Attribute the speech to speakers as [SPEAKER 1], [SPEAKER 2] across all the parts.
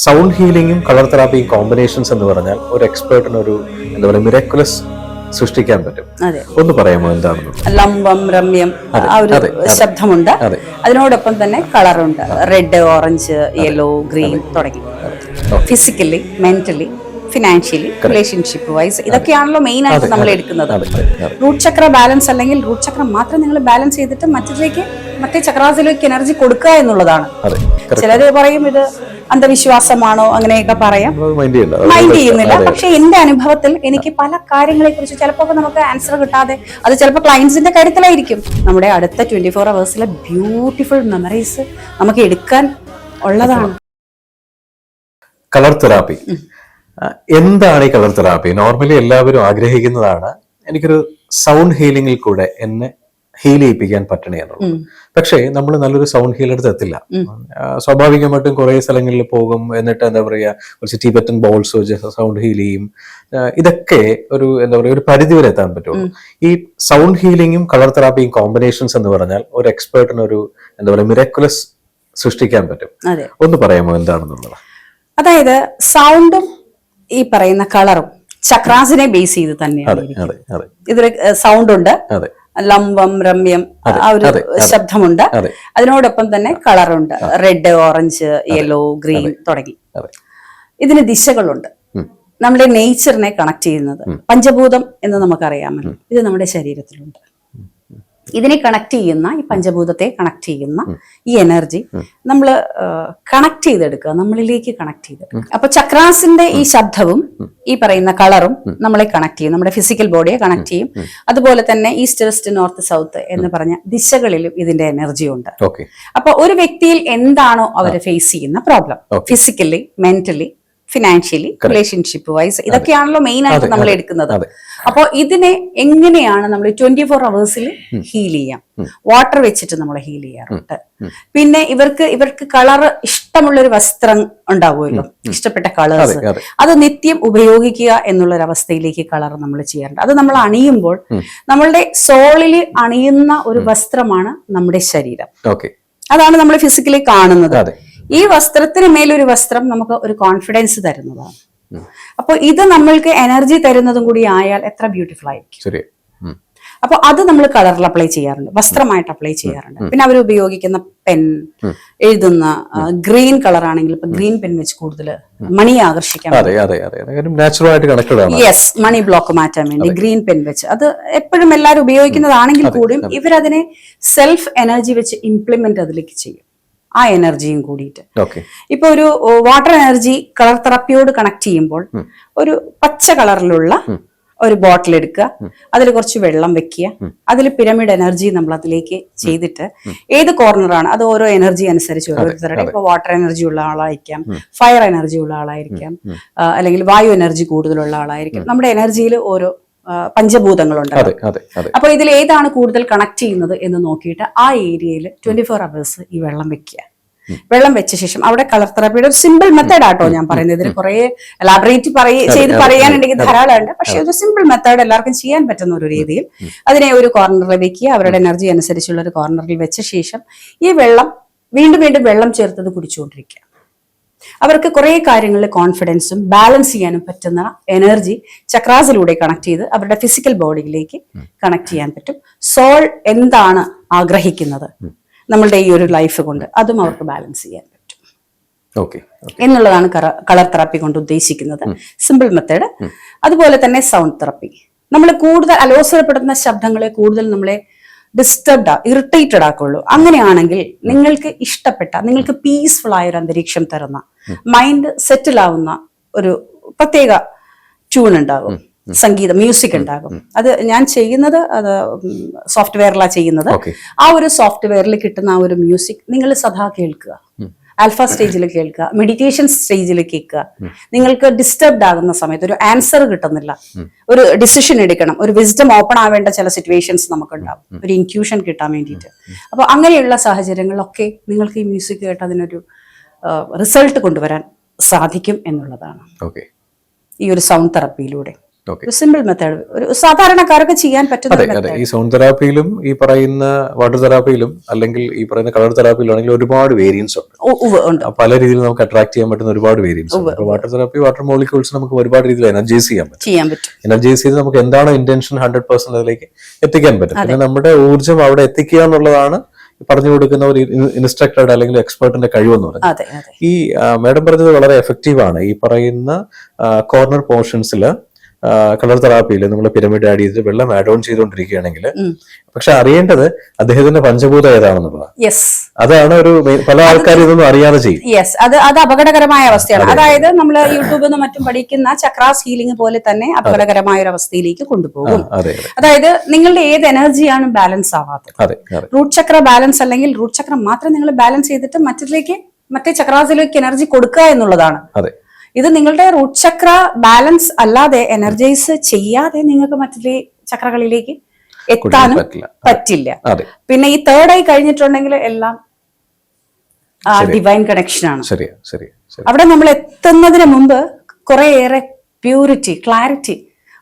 [SPEAKER 1] Sound ഹീലിംഗും colour തെറാപ്പിയും combinations എന്ന് പറഞ്ഞാൽ ഒരു എക്സ്പേർട്ടിന് ഒരു എന്താ പറയുക മിറാക്കുലസ് സൃഷ്ടിക്കാൻ പറ്റും. ഒന്ന് പറയാമോ എന്താണെന്ന്?
[SPEAKER 2] ലംബം രമ്യം ആ ഒരു ശബ്ദമുണ്ട്, അതിനോടൊപ്പം തന്നെ കളറുണ്ട്, റെഡ്, ഓറഞ്ച്, യെല്ലോ, ഗ്രീൻ തുടങ്ങി. Physically, mentally, financially, relationship wise ഇതൊക്കെയാണല്ലോ മെയിൻ ആയിട്ട് നമ്മൾ എടുക്കുന്നത്. റൂട്ട് ചക്ര ബാലൻസ് അല്ലെങ്കിൽ റൂട്ട് ചക്ര മാത്രം നിങ്ങൾ ബാലൻസ് ചെയ്തിട്ട് മറ്റേ ചക്രാസിലേക്ക് എനർജി കൊടുക്കുക എന്നുള്ളതാണ്. ചിലര് പറയും ഇത് അന്ധവിശ്വാസമാണോ, അങ്ങനെയൊക്കെ പറയാം, മൈൻഡ് ചെയ്യുന്നില്ല. പക്ഷെ എന്റെ അനുഭവത്തിൽ എനിക്ക് പല കാര്യങ്ങളെ കുറിച്ച് ചിലപ്പോൾ നമുക്ക് ആൻസർ കിട്ടാതെ, അത് ചിലപ്പോൾ ക്ലയൻസിന്റെ കാര്യത്തിലായിരിക്കും, നമ്മുടെ അടുത്ത 24 hours ബ്യൂട്ടിഫുൾ മെമ്മറീസ് നമുക്ക് എടുക്കാൻ ഉള്ളതാണ്.
[SPEAKER 1] കളർ തെറാപ്പി എന്താണ്? ഈ കളർ തെറാപ്പി നോർമലി എല്ലാവരും ആഗ്രഹിക്കുന്നതാണ്, എനിക്കൊരു സൗണ്ട് ഹീലിംഗിൽ കൂടെ എന്നെ ഹീൽ ചെയ്യിപ്പിക്കാൻ പറ്റണേ എന്നുള്ളത്. പക്ഷേ നമ്മൾ നല്ലൊരു സൗണ്ട് ഹീലർ എത്തില്ല. സ്വാഭാവികമായിട്ടും കുറെ സ്ഥലങ്ങളിൽ പോകും, എന്നിട്ട് എന്താ പറയുക കുറച്ച് ടിബറ്റൻ ബോൾസ് വെച്ച് സൗണ്ട് ഹീൽ ചെയ്യും. ഇതൊക്കെ ഒരു എന്താ പറയുക ഒരു പരിധി വരെ എത്താൻ പറ്റുള്ളൂ. ഈ സൗണ്ട് ഹീലിംഗും കളർ തെറാപ്പിയും കോമ്പിനേഷൻസ് എന്ന് പറഞ്ഞാൽ ഒരു എക്സ്പേർട്ടിന് ഒരു എന്താ പറയുക മിറാക്കുലസ് സൃഷ്ടിക്കാൻ പറ്റും. ഒന്ന് പറയാമോ എന്താണെന്നുള്ളത്?
[SPEAKER 2] അതായത് സൗണ്ടും ഈ പറയുന്ന കളറും ചക്രാസിനെ ബേസ് ചെയ്ത് തന്നെയാണ്. ഇതില് സൗണ്ട് ഉണ്ട്, ലംബം രമ്യം ആ ഒരു ശബ്ദമുണ്ട്, അതിനോടൊപ്പം തന്നെ കളറുണ്ട്, റെഡ്, ഓറഞ്ച്, യെല്ലോ, ഗ്രീൻ തുടങ്ങി. ഇതിന് ദിശകളുണ്ട്. നമ്മുടെ നേച്ചറിനെ കണക്ട് ചെയ്യുന്നത് പഞ്ചഭൂതം എന്ന് നമുക്കറിയാമല്ലോ, ഇത് നമ്മുടെ ശരീരത്തിലുണ്ട്. ഇതിനെ കണക്ട് ചെയ്യുന്ന, ഈ പഞ്ചഭൂതത്തെ കണക്ട് ചെയ്യുന്ന ഈ എനർജി നമ്മൾ കണക്ട് ചെയ്തെടുക്കുക, നമ്മളിലേക്ക് കണക്ട് ചെയ്തെടുക്കുക. അപ്പൊ ചക്രാസിന്റെ ഈ ശബ്ദവും ഈ പറയുന്ന കളറും നമ്മളെ കണക്ട് ചെയ്യും, നമ്മുടെ ഫിസിക്കൽ ബോഡിയെ കണക്ട് ചെയ്യും. അതുപോലെ തന്നെ ഈസ്റ്റ്, വെസ്റ്റ്, നോർത്ത്, സൗത്ത് എന്ന് പറഞ്ഞ ദിശകളിലും ഇതിന്റെ എനർജി ഉണ്ട്. അപ്പൊ ഒരു വ്യക്തിയിൽ എന്താണോ അവർ ഫേസ് ചെയ്യുന്ന problem, physically, mentally, financially, relationship wise ഇതൊക്കെയാണല്ലോ മെയിൻ ആയിട്ട് നമ്മൾ എടുക്കുന്നത്. അപ്പോൾ ഇതിനെ എങ്ങനെയാണ് നമ്മൾ 24 hours ഹീൽ ചെയ്യാം? വാട്ടർ വെച്ചിട്ട് നമ്മൾ ഹീൽ ചെയ്യാറുണ്ട്. പിന്നെ ഇവർക്ക് കളർ ഇഷ്ടമുള്ള ഒരു വസ്ത്രം ഉണ്ടാവുമല്ലോ, ഇഷ്ടപ്പെട്ട കളേഴ്സ്, അത് നിത്യം ഉപയോഗിക്കുക എന്നുള്ളൊരവസ്ഥയിലേക്ക് കളർ നമ്മൾ ചെയ്യാറുണ്ട്. അത് നമ്മൾ അണിയുമ്പോൾ നമ്മളുടെ സോളിൽ അണിയുന്ന ഒരു വസ്ത്രമാണ് നമ്മുടെ ശരീരം. അതാണ് നമ്മൾ ഫിസിക്കലി കാണുന്നത്. ഈ വസ്ത്രത്തിന് മേലൊരു വസ്ത്രം നമുക്ക് ഒരു കോൺഫിഡൻസ് തരുന്നതാണ്. അപ്പൊ ഇത് നമ്മൾക്ക് എനർജി തരുന്നതും കൂടി ആയാൽ എത്ര ബ്യൂട്ടിഫുൾ ആയിരിക്കും. അപ്പൊ അത് നമ്മൾ കളറിൽ അപ്ലൈ ചെയ്യാറുണ്ട്, വസ്ത്രമായിട്ട് അപ്ലൈ ചെയ്യാറുണ്ട്. പിന്നെ അവർ ഉപയോഗിക്കുന്ന പെൻ, എഴുതുന്ന ഗ്രീൻ കളർ ആണെങ്കിൽ ഇപ്പൊ ഗ്രീൻ പെൻ വെച്ച് കൂടുതൽ മണി ആകർഷിക്കാൻ, യെസ്, മണി ബ്ലോക്ക് മാറ്റാൻ വേണ്ടി ഗ്രീൻ പെൻ വെച്ച്, അത് എപ്പോഴും എല്ലാവരും ഉപയോഗിക്കുന്നതാണെങ്കിൽ കൂടിയും ഇവരതിനെ സെൽഫ് എനർജി വെച്ച് ഇംപ്ലിമെന്റ് അതിലേക്ക് ചെയ്യും, ആ എനർജിയും കൂടിയിട്ട്. ഇപ്പൊ ഒരു വാട്ടർ എനർജി കളർ തെറാപ്പിയോട് കണക്ട് ചെയ്യുമ്പോൾ ഒരു പച്ച കളറിലുള്ള ഒരു ബോട്ടിൽ എടുക്കുക, അതിൽ കുറച്ച് വെള്ളം വെക്കുക, അതിൽ പിരമിഡ് എനർജി നമ്മൾ അതിലേക്ക് ചെയ്തിട്ട് ഏത് കോർണറാണ് അത് ഓരോ എനർജി അനുസരിച്ച് ഓരോരുത്തരുടെ, ഇപ്പൊ വാട്ടർ എനർജി ഉള്ള ആളായിരിക്കാം, ഫയർ എനർജി ഉള്ള ആളായിരിക്കാം, അല്ലെങ്കിൽ വായു എനർജി കൂടുതലുള്ള ആളായിരിക്കും. നമ്മുടെ എനർജിയിൽ ഓരോ പഞ്ചഭൂതങ്ങളുണ്ട്. അപ്പൊ ഇതിൽ ഏതാണ് കൂടുതൽ കണക്ട് ചെയ്യുന്നത് എന്ന് നോക്കിയിട്ട് ആ ഏരിയയിൽ 24 hours ഈ വെള്ളം വെക്കുക. വെള്ളം വെച്ച ശേഷം അവിടെ കളർ തെറാപ്പിയുടെ ഒരു സിമ്പിൾ മെത്തേഡ് ആട്ടോ ഞാൻ പറയുന്നത്. ഇതിന് കുറെ എലാബറേറ്റ് ചെയ്ത് പറയാനുണ്ടെങ്കിൽ ധാരാളമുണ്ട്. പക്ഷെ ഒരു സിമ്പിൾ മെത്തേഡ് എല്ലാവർക്കും ചെയ്യാൻ പറ്റുന്ന ഒരു രീതിയിൽ അതിനെ ഒരു കോർണറിൽ വെക്കുക, അവരുടെ എനർജി അനുസരിച്ചുള്ള ഒരു കോർണറിൽ വെച്ച ശേഷം ഈ വെള്ളം വീണ്ടും വീണ്ടും വെള്ളം ചേർത്തത് കുടിച്ചുകൊണ്ടിരിക്കുക. അവർക്ക് കുറെ കാര്യങ്ങളിൽ കോൺഫിഡൻസും ബാലൻസ് ചെയ്യാനും പറ്റുന്ന എനർജി ചക്രാസിലൂടെ കണക്ട് ചെയ്ത് അവരുടെ ഫിസിക്കൽ ബോഡിയിലേക്ക് കണക്ട് ചെയ്യാൻ പറ്റും. സോൾ എന്താണ് ആഗ്രഹിക്കുന്നത് നമ്മളുടെ ഈ ഒരു ലൈഫ് കൊണ്ട്, അതും അവർക്ക് ബാലൻസ് ചെയ്യാൻ പറ്റും എന്നുള്ളതാണ് കളർ തെറാപ്പി കൊണ്ട് ഉദ്ദേശിക്കുന്നത്. Simple method. അതുപോലെ തന്നെ സൗണ്ട് തെറാപ്പി, നമ്മൾ കൂടുതൽ അലോസരപ്പെടുത്തുന്ന ശബ്ദങ്ങളെ കൂടുതൽ നമ്മളെ ഡിസ്റ്റർബ്ഡ് ഇറിറ്റേറ്റഡ് ആക്കുള്ളൂ. അങ്ങനെയാണെങ്കിൽ നിങ്ങൾക്ക് ഇഷ്ടപ്പെട്ട, നിങ്ങൾക്ക് പീസ്ഫുൾ ആയ ഒരു അന്തരീക്ഷം തരുന്ന, മൈൻഡ് സെറ്റിൽ ആവുന്ന ഒരു പ്രത്യേക ട്യൂൺ ഉണ്ടാകും, സംഗീതം, മ്യൂസിക് ഉണ്ടാകും. അത് ഞാൻ ചെയ്യുന്നത് അത് സോഫ്റ്റ്വെയറിലാണ് ചെയ്യുന്നത്. ആ ഒരു സോഫ്റ്റ്വെയറിൽ കിട്ടുന്ന ആ ഒരു മ്യൂസിക് നിങ്ങൾ സദാ കേൾക്കുക, ആൽഫ സ്റ്റേജിൽ കേൾക്കുക, മെഡിറ്റേഷൻ സ്റ്റേജിൽ കേൾക്കുക. നിങ്ങൾക്ക് ഡിസ്റ്റർബ്ഡ് ആകുന്ന സമയത്ത് ഒരു ആൻസർ കിട്ടുന്നില്ല, ഒരു ഡിസിഷൻ എടുക്കണം, ഒരു വിസ്ഡം ഓപ്പൺ ആവേണ്ട ചില സിറ്റുവേഷൻസ് നമുക്കുണ്ടാവും, ഒരു ഇൻക്യൂഷൻ കിട്ടാൻ വേണ്ടിയിട്ട്. അപ്പൊ അങ്ങനെയുള്ള സാഹചര്യങ്ങളിലൊക്കെ നിങ്ങൾക്ക് ഈ മ്യൂസിക് കേട്ട് അതിനൊരു റിസൾട്ട് കൊണ്ടുവരാൻ സാധിക്കും എന്നുള്ളതാണ് ഈ ഒരു സൗണ്ട് തെറാപ്പിയിലൂടെ. ഒരു സിമ്പിൾ മെത്തേഡ്, ഒരു സാധാരണക്കാരൊക്കെ ചെയ്യാൻ പറ്റുന്ന
[SPEAKER 1] അതെ അതെ. ഈ സൗണ്ട് തെറാപ്പിയിലും ഈ പറയുന്ന വാട്ടർ തെറാപ്പിയിലും അല്ലെങ്കിൽ ഈ പറയുന്ന കളർ തെറാപ്പിയിലും ആണെങ്കിൽ ഒരുപാട് വേരിയൻസ് ഉണ്ട്. പല രീതിയിൽ നമുക്ക് അട്രാക്ട് ചെയ്യാൻ പറ്റുന്ന ഒരുപാട് വേരിയൻസ് ഉണ്ട്. വാട്ടർ തെറാപ്പി, വാട്ടർ മോളിക്യൂൾസ് നമുക്ക് ഒരുപാട് രീതിയിൽ എനർജൈസ് ചെയ്യാൻ പറ്റും. എനർജൈസ് ചെയ്ത് നമുക്ക് എന്താണോ ഇന്റൻഷൻ 100% അതിലേക്ക് എത്തിക്കാൻ പറ്റും. പിന്നെ നമ്മുടെ ഊർജ്ജം അവിടെ എത്തിക്കുക എന്നുള്ളതാണ് പറഞ്ഞു കൊടുക്കുന്ന ഒരു ഇൻസ്ട്രക്ടറുടെ അല്ലെങ്കിൽ എക്സ്പേർട്ടിന്റെ കഴിവെന്ന് പറയുന്നത്. ഈ മാഡം പറഞ്ഞത് വളരെ എഫക്റ്റീവ് ആണ്. ഈ പറയുന്ന കോർണർ പോർഷൻസിൽ കളർ തെറാപ്പിയിൽ നമ്മൾ പിരമിഡ് ആഡ് ചെയ്ത് വെള്ളം ആഡ് ഓൺ ചെയ്തുകൊണ്ടിരിക്കുകയാണെങ്കിൽ, പക്ഷെ അറിയേണ്ടത് അദ്ദേഹത്തിന്റെ പഞ്ചഭൂതം ഏതാണെന്നുള്ളതാണ്. അതാണ് ഒരു പല ആൾക്കാരും ഇതൊന്നും അറിയാതെ ചെയ്യും.
[SPEAKER 2] അത് അപകടകരമായ അവസ്ഥയാണ്. അതായത് നമ്മൾ യൂട്യൂബിൽ നിന്ന് മറ്റും പഠിക്കുന്ന ചക്രാസ് ഹീലിംഗ് പോലെ തന്നെ അപകടകരമായ ഒരു അവസ്ഥയിലേക്ക് കൊണ്ടുപോകും. അതായത് നിങ്ങളുടെ ഏത് എനർജിയാണ് ബാലൻസ് ആവാത്തത്, റൂട്ട് ചക്ര ബാലൻസ് അല്ലെങ്കിൽ റൂട്ട് ചക്രം മാത്രം നിങ്ങൾ ബാലൻസ് ചെയ്തിട്ട് മറ്റേ ചക്രാസിലേക്ക് എനർജി കൊടുക്കുക എന്നുള്ളതാണ്. ഇത് നിങ്ങളുടെ റൂട്ട് ചക്ര ബാലൻസ് അല്ലാതെ എനർജൈസ് ചെയ്യാതെ നിങ്ങൾക്ക് മറ്റേ ചക്രകളിലേക്ക് എത്താനും പറ്റില്ല. പിന്നെ ഈ തേർഡ് ആയി കഴിഞ്ഞിട്ടുണ്ടെങ്കിൽ എല്ലാം ഡിവൈൻ കണക്ഷൻ ആണ്. അവിടെ നമ്മൾ എത്തുന്നതിന് മുമ്പ് കുറെയേറെ പ്യൂരിറ്റി, ക്ലാരിറ്റി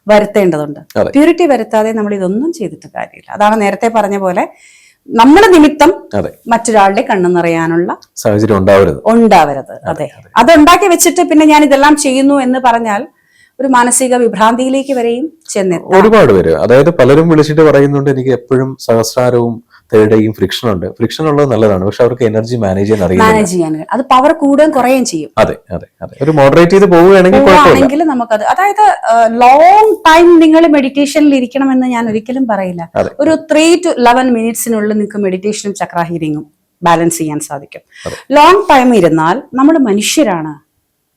[SPEAKER 2] വരുത്തേണ്ടതുണ്ട്. പ്യൂരിറ്റി വരുത്താതെ നമ്മൾ ഇതൊന്നും ചെയ്തിട്ട് കാര്യമില്ല. അതാണ് നേരത്തെ പറഞ്ഞ പോലെ നമ്മുടെ നിമിത്തം മറ്റൊരാളുടെ കണ്ണു നിറയാനുള്ള
[SPEAKER 1] സാഹചര്യം ഉണ്ടാവരുത്.
[SPEAKER 2] അതെ, അതുണ്ടാക്കി വെച്ചിട്ട് പിന്നെ ഞാൻ ഇതെല്ലാം ചെയ്യുന്നു എന്ന് പറഞ്ഞാൽ ഒരു മാനസിക വിഭ്രാന്തിയിലേക്ക് വരെയും ചെന്നെത്തും
[SPEAKER 1] ഒരുപാട് പേര്. അതായത് പലരും വിളിച്ചിട്ട് പറയുന്നുണ്ട്, എനിക്ക് എപ്പോഴും സഹസ്രാരവും തേർഡേയും ഫ്രിക്ഷൻ ഉണ്ട്. ഫ്രിക്ഷൻ ഉള്ളത് നല്ലതാണ്, പക്ഷെ അവർക്ക് എനർജി മാനേജ് ചെയ്യാൻ
[SPEAKER 2] അത് പവർ കൂടുകയും കുറയുകയും ചെയ്യും.
[SPEAKER 1] അതെ അതെ അതെ. ഒരു മോഡറേറ്റ് ചെയ്ത് പോവുകയാണെങ്കിൽ
[SPEAKER 2] നമുക്കത്, അതായത് ലോങ് ടൈം നിങ്ങൾ മെഡിറ്റേഷനിൽ ഇരിക്കണമെന്ന് ഞാൻ ഒരിക്കലും പറയില്ല. ഒരു 3 to 11 മിനിറ്റ്സിനുള്ളിൽ നിങ്ങൾക്ക് മെഡിറ്റേഷനും ചക്ര ഹീലിംഗും ബാലൻസ് ചെയ്യാൻ സാധിക്കും. ലോങ് ടൈം ഇരുന്നാൽ നമ്മൾ മനുഷ്യരാണ്,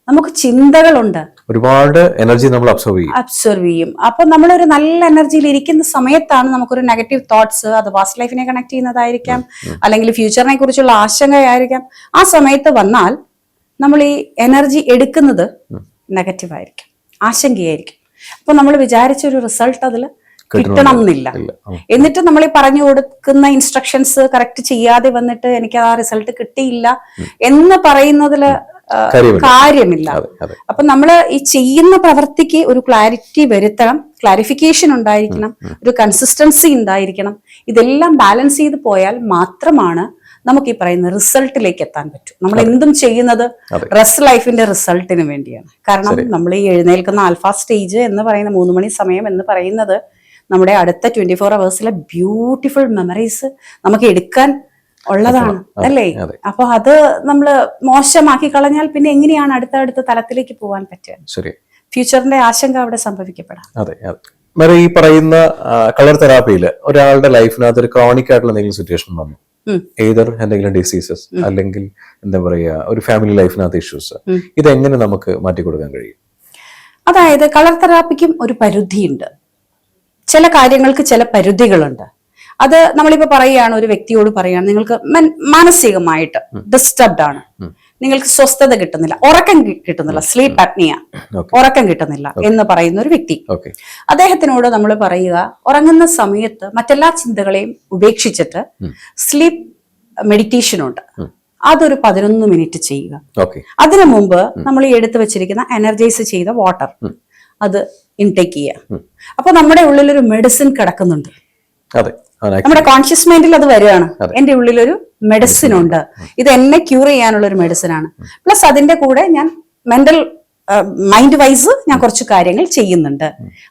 [SPEAKER 2] നമുക്ക് ചിന്തകളുണ്ട്,
[SPEAKER 1] ഒരുപാട് എനർജി നമ്മൾ അബ്സർവ് ചെയ്യും.
[SPEAKER 2] അപ്പൊ നമ്മളൊരു നല്ല എനർജിയിൽ ഇരിക്കുന്ന സമയത്താണ് നമുക്കൊരു നെഗറ്റീവ് തോട്ട്സ്, അത് പാസ്റ്റ് ലൈഫിനെ കണക്ട് ചെയ്യുന്നതായിരിക്കാം, അല്ലെങ്കിൽ ഫ്യൂച്ചറിനെ കുറിച്ചുള്ള ആശങ്കയായിരിക്കാം. ആ സമയത്ത് വന്നാൽ നമ്മൾ ഈ എനർജി എടുക്കുന്നത് നെഗറ്റീവ് ആയിരിക്കും, ആശങ്കയായിരിക്കും. അപ്പൊ നമ്മൾ വിചാരിച്ച ഒരു റിസൾട്ട് അതിൽ കിട്ടണം എന്നില്ല. എന്നിട്ട് നമ്മൾ ഈ പറഞ്ഞു കൊടുക്കുന്ന ഇൻസ്ട്രക്ഷൻസ് കറക്റ്റ് ചെയ്യാതെ വന്നിട്ട് എനിക്ക് ആ റിസൾട്ട് കിട്ടിയില്ല എന്ന് പറയുന്നതില് കാര്യമില്ല. അപ്പൊ നമ്മള് ഈ ചെയ്യുന്ന പ്രവൃത്തിക്ക് ഒരു ക്ലാരിറ്റി വരുത്തണം, ക്ലാരിഫിക്കേഷൻ ഉണ്ടായിരിക്കണം, ഒരു കൺസിസ്റ്റൻസി ഉണ്ടായിരിക്കണം. ഇതെല്ലാം ബാലൻസ് ചെയ്ത് പോയാൽ മാത്രമാണ് നമുക്ക് ഈ പറയുന്ന റിസൾട്ടിലേക്ക് എത്താൻ പറ്റും. നമ്മൾ എന്തും ചെയ്യുന്നത് റെസ്റ്റ് ലൈഫിന്റെ റിസൾട്ടിന് വേണ്ടിയാണ്. കാരണം നമ്മൾ ഈ എഴുന്നേൽക്കുന്ന ആൽഫ സ്റ്റേജ് എന്ന് പറയുന്ന 3 മണി സമയം എന്ന് പറയുന്നത് നമ്മുടെ അടുത്ത 24 hours ബ്യൂട്ടിഫുൾ മെമ്മറീസ് നമുക്ക് എടുക്കാൻ ഉള്ളതാണ് അല്ലേ? അപ്പൊ അത് നമ്മള് മോശമാക്കി കളഞ്ഞാൽ പിന്നെ എങ്ങനെയാണ് അടുത്ത തലത്തിലേക്ക് പോകാൻ പറ്റുക? ഫ്യൂച്ചറിന്റെ ആശങ്ക അവിടെ സംഭവിക്കപ്പെടാം.
[SPEAKER 1] അതെ. ഈ പറയുന്ന കളർ തെറാപ്പിയിൽ ഒരാളുടെ ലൈഫിനകത്ത് ഒരു ക്രോണിക് ആയിട്ടുള്ള എന്തെങ്കിലും സിറ്റുവേഷൻ വന്നു, ഏതർ എന്തെങ്കിലും ഡിസീസസ് അല്ലെങ്കിൽ എന്താ പറയാ ഒരു ഫാമിലി ലൈഫിനകത്ത് ഇഷ്യൂസ്, ഇതെങ്ങനെ നമുക്ക് മാറ്റി കൊടുക്കാൻ കഴിയും?
[SPEAKER 2] അതായത് കളർ തെറാപ്പിക്കും ഒരു പരിധിയുണ്ട്. ചില കാര്യങ്ങൾക്ക് ചില പരിധികളുണ്ട്. അത് നമ്മളിപ്പോ പറയുകയാണ്, ഒരു വ്യക്തിയോട് പറയുകയാണ്, നിങ്ങൾക്ക് മാനസികമായിട്ട് ഡിസ്റ്റർബ്ഡ് ആണ്, നിങ്ങൾക്ക് സ്വസ്ഥത കിട്ടുന്നില്ല, ഉറക്കം കിട്ടുന്നില്ല, സ്ലീപ്പ് അപ്നിയ, ഉറക്കം കിട്ടുന്നില്ല എന്ന് പറയുന്ന ഒരു വ്യക്തി, അദ്ദേഹത്തിനോട് നമ്മൾ പറയുക, ഉറങ്ങുന്ന സമയത്ത് മറ്റെല്ലാ ചിന്തകളെയും ഉപേക്ഷിച്ചിട്ട് സ്ലീപ്പ് മെഡിറ്റേഷൻ ഉണ്ട്, അതൊരു 11 മിനിറ്റ് ചെയ്യുക. അതിനു മുമ്പ് നമ്മൾ ഈ എടുത്തു വെച്ചിരിക്കുന്ന എനർജൈസ് ചെയ്ത വാട്ടർ അത് ഇൻടേക്ക് ചെയ്യുക. അപ്പൊ നമ്മുടെ ഉള്ളിലൊരു മെഡിസിൻ കിടക്കുന്നുണ്ട്, നമ്മുടെ കോൺഷ്യസ് മൈൻഡിൽ അത് വരികയാണ്, എന്റെ ഉള്ളിലൊരു മെഡിസിൻ ഉണ്ട്, ഇത് എന്നെ ക്യൂർ ചെയ്യാനുള്ള ഒരു മെഡിസിൻ ആണ്. പ്ലസ് അതിന്റെ കൂടെ ഞാൻ മൈൻഡ് വൈസ് ഞാൻ കുറച്ച് കാര്യങ്ങൾ ചെയ്യുന്നുണ്ട്,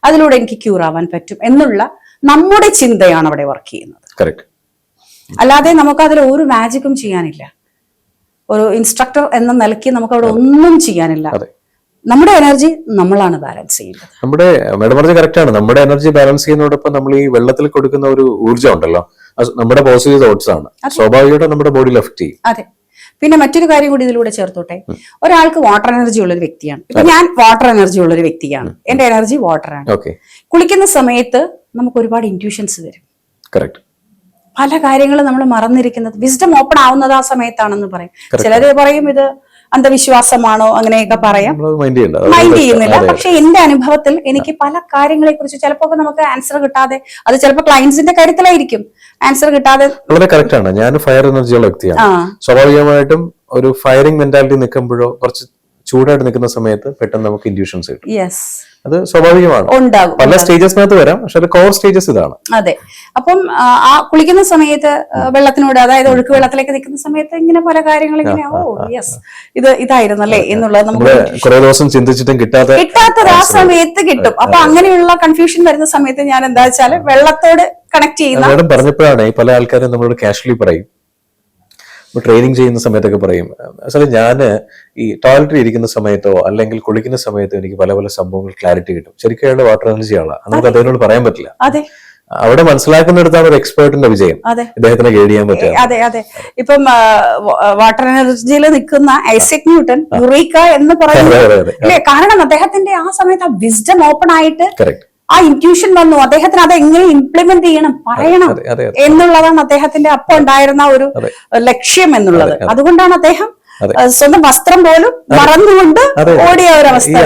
[SPEAKER 2] അതിലൂടെ എനിക്ക് ക്യൂർ ആവാൻ പറ്റും എന്നുള്ള നമ്മുടെ ചിന്തയാണ് അവിടെ വർക്ക് ചെയ്യുന്നത്. അല്ലാതെ നമുക്ക് അതിൽ ഒരു മാജിക്കും ചെയ്യാനില്ല. ഒരു ഇൻസ്ട്രക്ടർ എന്ന നിലയ്ക്ക് നമുക്ക് അവിടെ ഒന്നും ചെയ്യാനില്ല. നമ്മുടെ എനർജി നമ്മളാണ് ബാലൻസ് ചെയ്യുന്നത്.
[SPEAKER 1] നമ്മുടെ മാഡം പറഞ്ഞത് കറക്റ്റ് ആണ്. നമ്മുടെ എനർജി ബാലൻസ് ചെയ്യുന്നതോടൊപ്പം നമ്മൾ ഈ വെള്ളത്തിൽ കൊടുക്കുന്ന ഒരു ഊർജ്ജം ഉണ്ടല്ലോ, നമ്മുടെ പോസിറ്റീവ് തോട്ട്സ് ആണ് സ്വാഭാവികമായിട്ടും നമ്മുടെ ബോഡിയിൽ എഫക്ട് ചെയ്യും.
[SPEAKER 2] അതെ. പിന്നെ മറ്റൊരു കാര്യം കൂടി ഇതിലൂടെ ചേർത്തോട്ടെ, ഒരാൾക്ക് വാട്ടർ എനർജി ഉള്ളൊരു വ്യക്തിയാണ്. ഇപ്പൊ ഞാൻ വാട്ടർ എനർജി ഉള്ളൊരു വ്യക്തിയാണ്, എന്റെ എനർജി വാട്ടർ ആണ്. കുളിക്കുന്ന സമയത്ത് നമുക്ക് ഒരുപാട് ഇൻറ്റ്യൂഷൻസ് വരും. പല കാര്യങ്ങളും നമ്മൾ മറന്നിരിക്കുന്നത്, വിസ്ഡം ഓപ്പൺ ആവുന്നത് ആ സമയത്താണെന്ന് പറയും. ചിലര് പറയും ഇത് അന്ധവിശ്വാസമാണോ, അങ്ങനെയൊക്കെ പറയാം, മൈൻഡ് ചെയ്യുന്നില്ല. പക്ഷെ എന്റെ അനുഭവത്തിൽ എനിക്ക് പല കാര്യങ്ങളെ കുറിച്ച് ചിലപ്പോ നമുക്ക് ആൻസർ കിട്ടാതെ, അത് ചിലപ്പോൾ ക്ലയന്റ്സിന്റെ കാര്യത്തിലായിരിക്കും ആൻസർ കിട്ടാതെ.
[SPEAKER 1] വളരെ കറക്റ്റ് ആണ്. ഞാൻ ഫയർ എനർജിയുള്ള വ്യക്തിയാണ്. സ്വാഭാവികമായിട്ടും ഒരു ഫയറിംഗ് മെന്റാലിറ്റി നിൽക്കുമ്പോഴോ കുറച്ച് ചൂടായിട്ട് നിൽക്കുന്ന സമയത്ത് പെട്ടെന്ന് നമുക്ക് ഇൻഡ്യൂഷൻസ് കിട്ടും.
[SPEAKER 2] യെസ്,
[SPEAKER 1] അത് സ്വാഭാവികമാണ്.
[SPEAKER 2] ഉണ്ടാകും.
[SPEAKER 1] പല സ്റ്റേജസിനകത്ത് വരാം, പക്ഷെ അത് കോർ സ്റ്റേജസ് ഇതാണ്.
[SPEAKER 2] അതെ. അപ്പം ആ കുളിക്കുന്ന സമയത്ത് വെള്ളത്തിനോട്, അതായത് ഒഴുക്ക് വെള്ളത്തിലേക്ക് നിൽക്കുന്ന സമയത്ത് ഇങ്ങനെ പല കാര്യങ്ങൾ ഇങ്ങനെ യെസ് ഇതായിരുന്നല്ലേ എന്നുള്ളത് നമുക്ക്
[SPEAKER 1] കുറെ ദിവസം ചിന്തിച്ചിട്ടും
[SPEAKER 2] കിട്ടാത്തത് ആ സമയത്ത് കിട്ടും. അപ്പൊ അങ്ങനെയുള്ള കൺഫ്യൂഷൻ വരുന്ന സമയത്ത് ഞാൻ എന്താ വെച്ചാല് വെള്ളത്തോട് കണക്ട് ചെയ്യുന്ന
[SPEAKER 1] മാഡം പറഞ്ഞപ്പോഴാണ് പല ആൾക്കാരും നമ്മളോട് കാഷ്വലി പറയും, ട്രെയിനിങ് ചെയ്യുന്ന സമയത്തൊക്കെ പറയും, സാറേ ഞാന് ഈ ടോയ്ലറ്റിൽ ഇരിക്കുന്ന സമയത്തോ അല്ലെങ്കിൽ കുളിക്കുന്ന സമയത്തോ എനിക്ക് പല പല സംഭവങ്ങൾ ക്ലാരിറ്റി കിട്ടും. ശരിക്കും അയാളുടെ വാട്ടർ എനർജി ആളാണ്, നമുക്ക് അദ്ദേഹത്തോട് പറയാൻ പറ്റില്ല.
[SPEAKER 2] അതെ,
[SPEAKER 1] അവിടെ മനസ്സിലാക്കുന്നിടത്താണ് ഒരു എക്സ്പേർട്ടിന്റെ വിജയം. ഇദ്ദേഹത്തിന് ഗൈഡ് ചെയ്യാൻ പറ്റും.
[SPEAKER 2] അതെ അതെ. ഇപ്പം വാട്ടർ എനർജിയിൽ നിൽക്കുന്ന ഐസക് ന്യൂട്ടൺ യുറീക്ക എന്ന് പറയുന്നത് അല്ലേ, കാരണം അദ്ദേഹത്തിന്റെ ആ സമയത്ത് ആ വിസ്ഡം ഓപ്പൺ ആയിട്ട് ആ ഇൻറ്റ്യൂഷൻ വന്നു. അദ്ദേഹത്തിന് അത് എങ്ങനെ ഇംപ്ലിമെന്റ് ചെയ്യണം, പറയണം എന്നുള്ളതാണ് അദ്ദേഹത്തിന്റെ അപ്പം ഉണ്ടായിരുന്ന ഒരു ലക്ഷ്യം എന്നുള്ളത്. അതുകൊണ്ടാണ് അദ്ദേഹം സ്വന്തം വസ്ത്രം പോലും മറന്നുകൊണ്ട് ഓടിയ ഒരവസ്ഥ.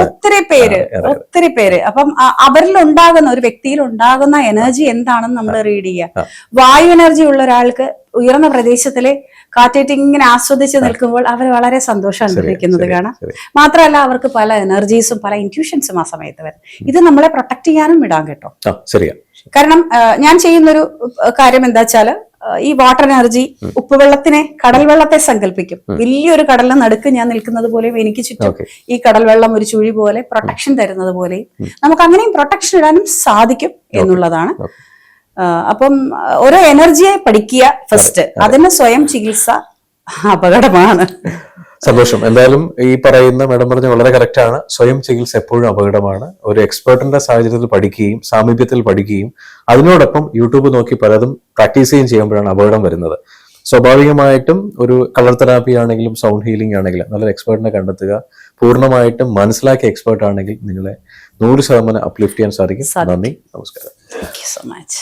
[SPEAKER 2] ഒത്തിരി പേര്. അപ്പം അവരിൽ ഉണ്ടാകുന്ന ഒരു വ്യക്തിയിൽ ഉണ്ടാകുന്ന എനർജി എന്താണെന്ന് നമ്മൾ റീഡ് ചെയ്യുക. വായു എനർജി ഉള്ള ഒരാൾക്ക് ഉയർന്ന പ്രദേശത്തിലെ കാറ്റേറ്റ് ഇങ്ങനെ ആസ്വദിച്ച് നിൽക്കുമ്പോൾ അവർ വളരെ സന്തോഷം അനുഭവിക്കുന്നത് കാണാം. മാത്രമല്ല അവർക്ക് പല എനർജീസും പല ഇൻറ്റ്യൂഷൻസും ആ സമയത്ത് വരും. ഇത് നമ്മളെ പ്രൊട്ടക്ട് ചെയ്യാനും വിടാൻ കേട്ടോ. കാരണം ഞാൻ ചെയ്യുന്നൊരു കാര്യം എന്താ വെച്ചാല്, ഈ വാട്ടർ എനർജി ഉപ്പുവെള്ളത്തിനെ, കടൽ വെള്ളത്തെ സങ്കല്പിക്കും. വലിയൊരു കടലിന് നടുക്ക് ഞാൻ നിൽക്കുന്നത് പോലെയും എനിക്ക് ചുറ്റും ഈ കടൽ വെള്ളം ഒരു ചുഴി പോലെ പ്രൊട്ടക്ഷൻ തരുന്നത് പോലെയും നമുക്ക് അങ്ങനെയും പ്രൊട്ടക്ഷൻ ഇടാനും സാധിക്കും എന്നുള്ളതാണ്. അപ്പം ഓരോ എനർജിയെ പഠിക്കുക ഫസ്റ്റ്, അതിന് സ്വയം ചികിത്സ അപകടമാണ്.
[SPEAKER 1] സന്തോഷം. എന്തായാലും ഈ പറയുന്ന മാഡം പറഞ്ഞ വളരെ കറക്റ്റ് ആണ്. സ്വയം ചികിത്സ എപ്പോഴും അപകടമാണ്. ഒരു എക്സ്പേർട്ടിന്റെ സാഹചര്യത്തിൽ പഠിക്കുകയും സാമീപ്യത്തിൽ പഠിക്കുകയും അതിനോടൊപ്പം യൂട്യൂബ് നോക്കി പലതും പ്രാക്ടീസ് ചെയ്യുമ്പോഴാണ് അപകടം വരുന്നത്. സ്വാഭാവികമായിട്ടും ഒരു കളർ തെറാപ്പി ആണെങ്കിലും സൗണ്ട് ഹീലിംഗ് ആണെങ്കിലും നല്ലൊരു എക്സ്പേർട്ടിനെ കണ്ടെത്തുക. പൂർണ്ണമായിട്ടും മനസ്സിലാക്കിയ എക്സ്പേർട്ട് ആണെങ്കിൽ നിങ്ങളെ 100% അപ്ലിഫ്റ്റ് ചെയ്യാൻ സാധിക്കും. നന്ദി, നമസ്കാരം.
[SPEAKER 2] Thank you so much.